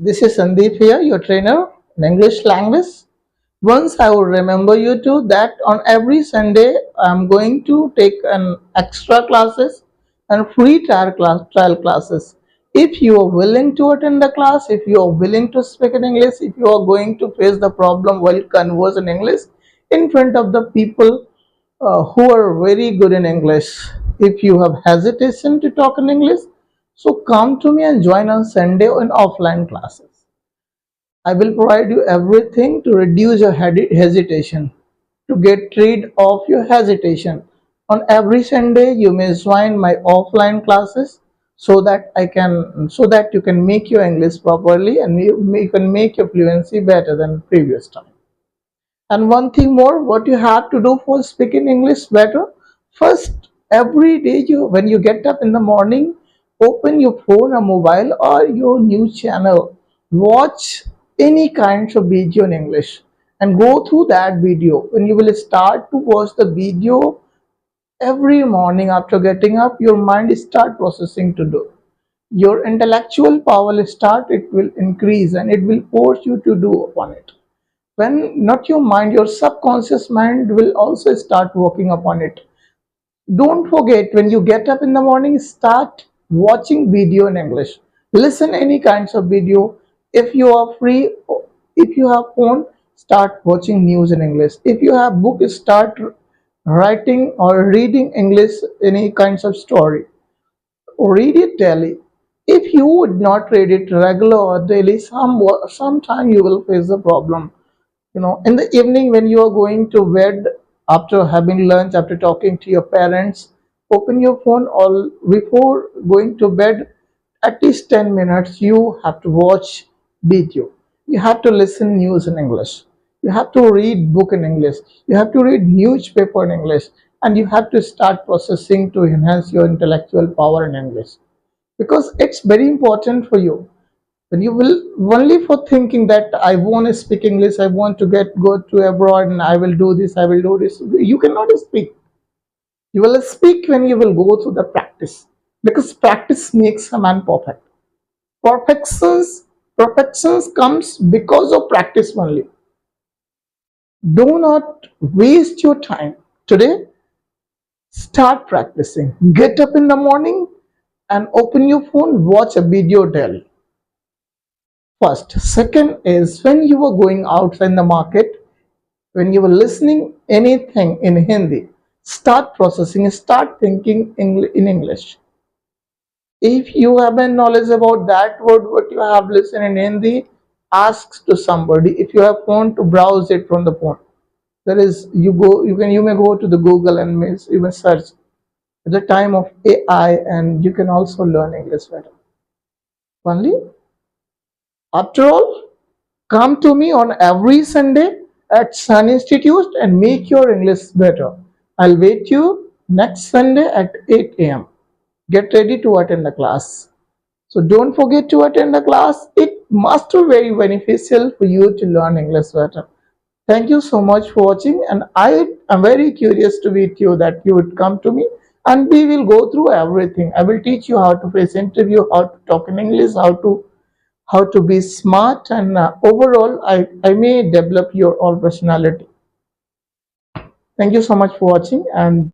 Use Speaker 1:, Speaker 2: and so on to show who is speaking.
Speaker 1: This is Sandeep here, your trainer in English language. Once I would remember you too that on every Sunday I'm going to take an extra classes and free trial classes. If you are willing to attend the class, if you are willing to speak in English, if you are going to face the problem while converse in English in front of the people who are very good in English, if you have hesitation to talk in English, so come to me and join on Sunday in offline classes. I will provide you everything to reduce your hesitation, to get rid of your hesitation. On every Sunday, you may join my offline classes so that you can make your English properly and you can make your fluency better than previous time. And one thing more, what you have to do for speaking English better, first every day when you get up in the morning, open your phone or mobile or your news channel, watch any kinds of video in English and go through that video. When you will start to watch the video every morning after getting up, your mind start processing to do. Your intellectual power will start, it will increase and it will force you to do upon it. When not your mind, your subconscious mind will also start working upon it. Don't forget, when you get up in the morning, start watching video in English. Listen any kinds of video. If you are free, if you have phone, start watching news in English. If you have book, start writing or reading English, any kinds of story. Read it daily. If you would not read it regular or daily, sometime you will face the problem. In the evening when you are going to bed after having lunch, after talking to your parents, open your phone all before going to bed. At least 10 minutes you have to watch video, you have to listen news in English, you have to read book in English, you have to read newspaper in English, and you have to start processing to enhance your intellectual power in English, because it's very important for you. When you will only for thinking that I want to speak English, I want to go to abroad and I will do this, I will do this, you cannot speak. You will speak when you will go through the practice, because practice makes a man perfect. Perfections comes because of practice only. Do not waste your time today. Start practicing. Get up in the morning and open your phone, watch a video daily. First. Second is, when you are going outside the market, when you are listening anything in Hindi, start processing, start thinking in English. If you have a knowledge about that word, what you have listened in Hindi, ask to somebody. If you have phone, to browse it from the phone. There is you may go to the Google and you may search at the time of AI, and you can also learn English better. Only after all, come to me on every Sunday at Sun Institute and make your English better. I'll wait you next Sunday at 8 a.m. Get ready to attend the class. So don't forget to attend the class. It must be very beneficial for you to learn English better. Thank you so much for watching, and I am very curious to meet you that you would come to me and we will go through everything. I will teach you how to face interview, how to talk in English, how to be smart, and overall I may develop your all personality. Thank you so much for watching, and